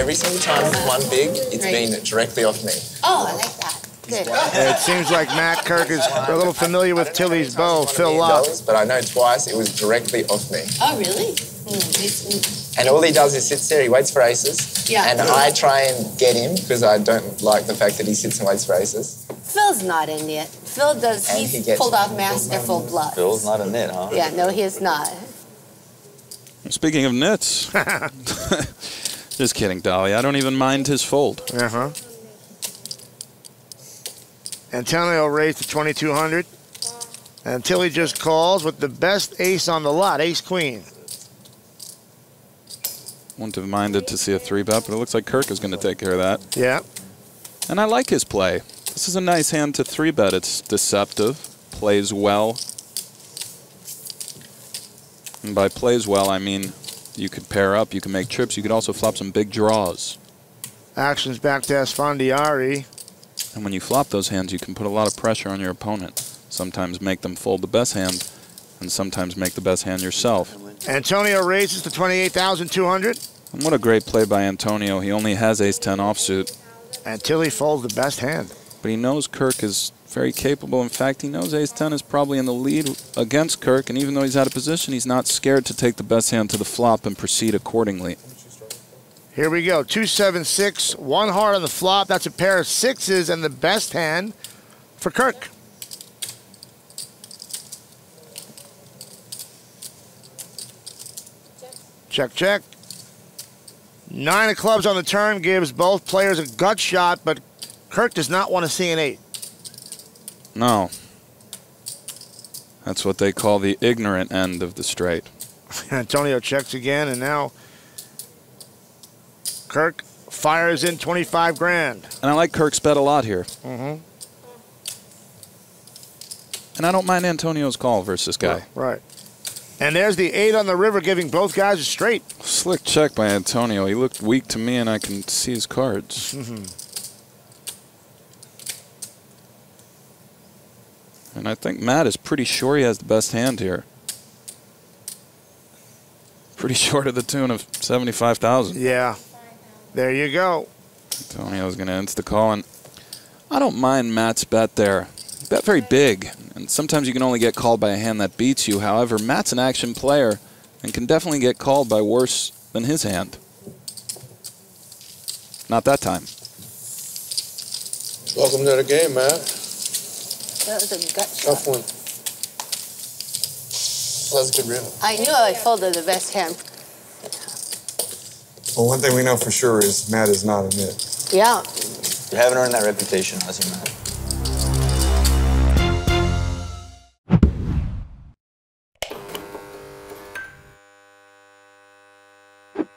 every single time it's won big, it's been directly off me. Oh, I like that. Good. It seems like Matt Kirk is a little familiar with Tilly's bow. Phil Love. But I know twice it was directly off me. Oh, really? And all he does is sits there, he waits for aces. Yeah. And I try and get him because I don't like the fact that he sits and waits for aces. Phil's not in yet. Phil does, And he's he gets pulled off masterful bluff. Phil's not a nit, huh? Yeah, no, he is not. Speaking of nits. Just kidding, Dolly. I don't even mind his fold. Uh-huh. Antonio raised to 2,200. And Tilly just calls with the best ace on the lot, ace-queen. Wouldn't have minded to see a 3-bet, but it looks like Kirk is going to take care of that. Yeah. And I like his play. This is a nice hand to 3-bet. It's deceptive, plays well. And by plays well, I mean you could pair up, you can make trips, you could also flop some big draws. Actions back to Esfandiari. And when you flop those hands, you can put a lot of pressure on your opponent. Sometimes make them fold the best hand, and sometimes make the best hand yourself. Antonio raises to 28,200. And what a great play by Antonio. He only has ace-10 offsuit. And Tilly folds the best hand. But he knows Kirk is very capable. In fact, he knows ace-10 is probably in the lead against Kirk, and even though he's out of position, he's not scared to take the best hand to the flop and proceed accordingly. Here we go, 2-7-6, one heart on the flop. That's a pair of sixes and the best hand for Kirk. Check, check. 9 of clubs on the turn gives both players a gut shot, but Kirk does not want to see an 8. No. That's what they call the ignorant end of the straight. Antonio checks again, and now Kirk fires in 25 grand. And I like Kirk's bet a lot here. Mm-hmm. And I don't mind Antonio's call versus this guy. Right. And there's the 8 on the river, giving both guys a straight. Slick check by Antonio. He looked weak to me, and I can see his cards. Mm-hmm. And I think Matt is pretty sure he has the best hand here. Pretty sure to the tune of 75,000. Yeah. There you go. Antonio's going to insta-call, and I don't mind Matt's bet there. He bet very big, and sometimes you can only get called by a hand that beats you. However, Matt's an action player and can definitely get called by worse than his hand. Not that time. Welcome to the game, Matt. That was a gut shot. Tough one. Well, that's a good rip. I knew I folded the best hand. Well, one thing we know for sure is Matt is not a nit. Yeah. You haven't earned that reputation, has he, Matt?